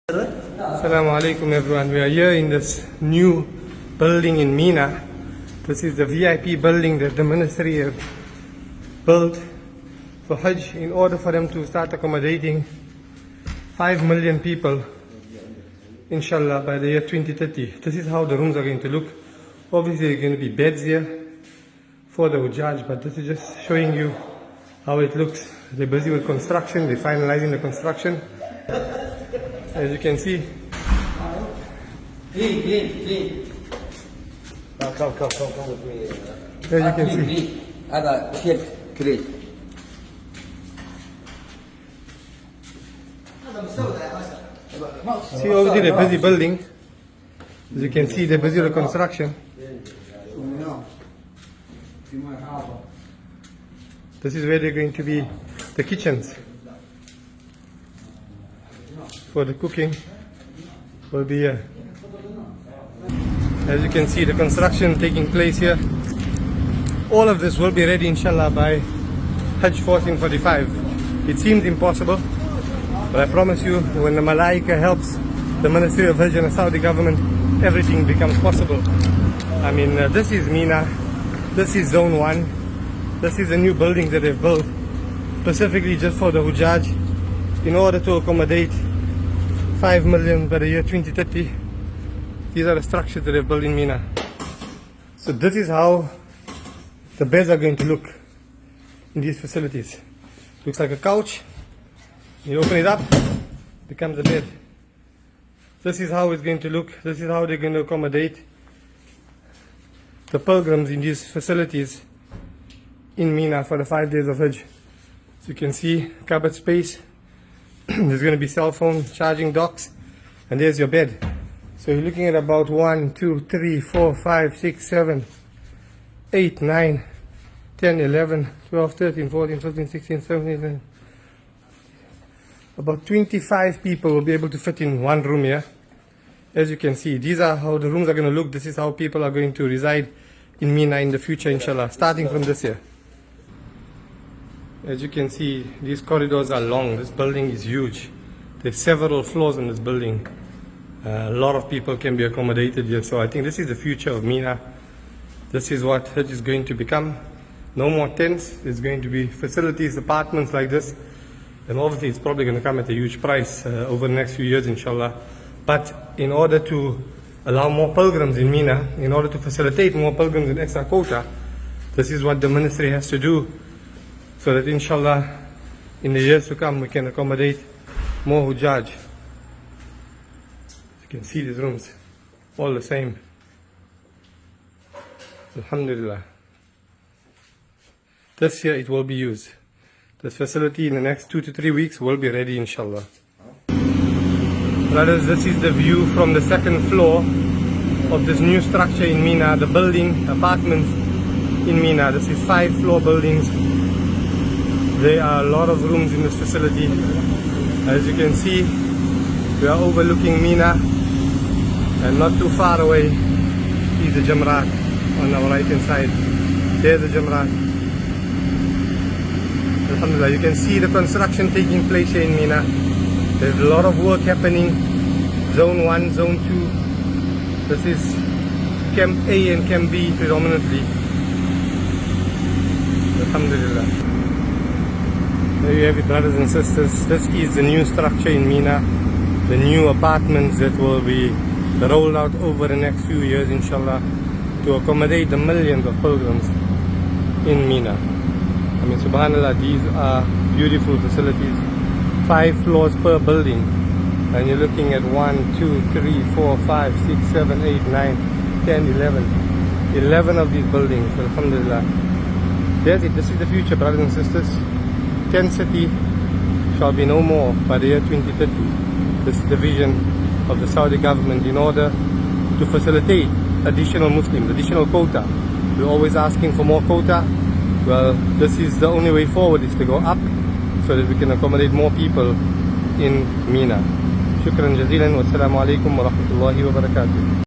Assalamu alaikum everyone. We are here in this new building in Mina. This is the VIP building that the ministry have built for Hajj in order for them to start accommodating 5 million people, inshallah, by the year 2030. This is how the rooms are going to look. Obviously there are going to be beds here for the Hujjaj, but this is just showing you how it looks. They're busy with construction, they're finalizing the construction. As you can see, Clean. Come with me. as you can see, هذا شيء clean. see obviously they're busy building. As you can see, they're busy with construction. This is where they're going to be the kitchens for the cooking will be here. As you can see, the construction taking place here. All of this will be ready inshallah by Hajj 1445. It seems impossible, but I promise you, when the Malaika helps the Ministry of Hajj and the Saudi government, everything becomes possible. I mean, this is Mina, this is Zone 1, this is a new building that they've built specifically just for the Hujjaj in order to accommodate 5 million by the year 2030. These are the structures that they've built in Mina. So this is how the beds are going to look in these facilities. Looks like a couch. You open it up, becomes a bed. This is how it's going to look. This is how they're going to accommodate the pilgrims in these facilities in Mina for the 5 days of Hajj. So you can see cupboard space. There's going to be cell phone charging docks, and there's your bed. So you're looking at about 1, 2, 3, 4, 5, 6, 7, 8, 9, 10, 11, 12, 13, 14, 15, 16, 17, 18. About 25 people will be able to fit in one room here. As you can see, these are how the rooms are going to look. This is how people are going to reside in Mina in the future, inshallah, starting from this year. As you can see, these corridors are long. This building is huge. There's several floors in this building. A lot of people can be accommodated here. So I think this is the future of Mina. This is what Hajj is going to become. No more tents. There's going to be facilities, apartments like this. And obviously it's probably going to come at a huge price over the next few years, inshallah. But in order to allow more pilgrims in Mina, in order to facilitate more pilgrims in extra quota, this is what the ministry has to do, so that inshallah in the years to come we can accommodate more Hujjaj. You can see these rooms, all the same. Alhamdulillah. This year it will be used. This facility in the next 2 to 3 weeks will be ready, inshallah. Brothers, this is the view from the second floor of this new structure in Mina, the building, apartments in Mina. This is 5-floor buildings. There are a lot of rooms in this facility. As you can see, we are overlooking Mina, and not too far away is the Jamarat on our right hand side. There's the Jamarat. Alhamdulillah, you can see the construction taking place here in Mina. There's a lot of work happening. Zone 1, Zone 2. This is Camp A and Camp B predominantly. Alhamdulillah. There you have it, brothers and sisters. This is the new structure in Mina. The new apartments that will be rolled out over the next few years, inshallah, to accommodate the millions of pilgrims in Mina. I mean, subhanallah, these are beautiful facilities. 5 floors per building. And you're looking at 1, 2, 3, 4, 5, 6, 7, 8, 9, 10, 11. 11 of these buildings, alhamdulillah. There's it. This is the future, brothers and sisters. Tent city shall be no more by the year 2030. This is the vision of the Saudi government in order to facilitate additional Muslims, additional quota. We're always asking for more quota. Well, this is the only way forward, is to go up so that we can accommodate more people in Mina. Shukran jazilan wa assalamu alaikum wa rahmatullahi wa barakatuh.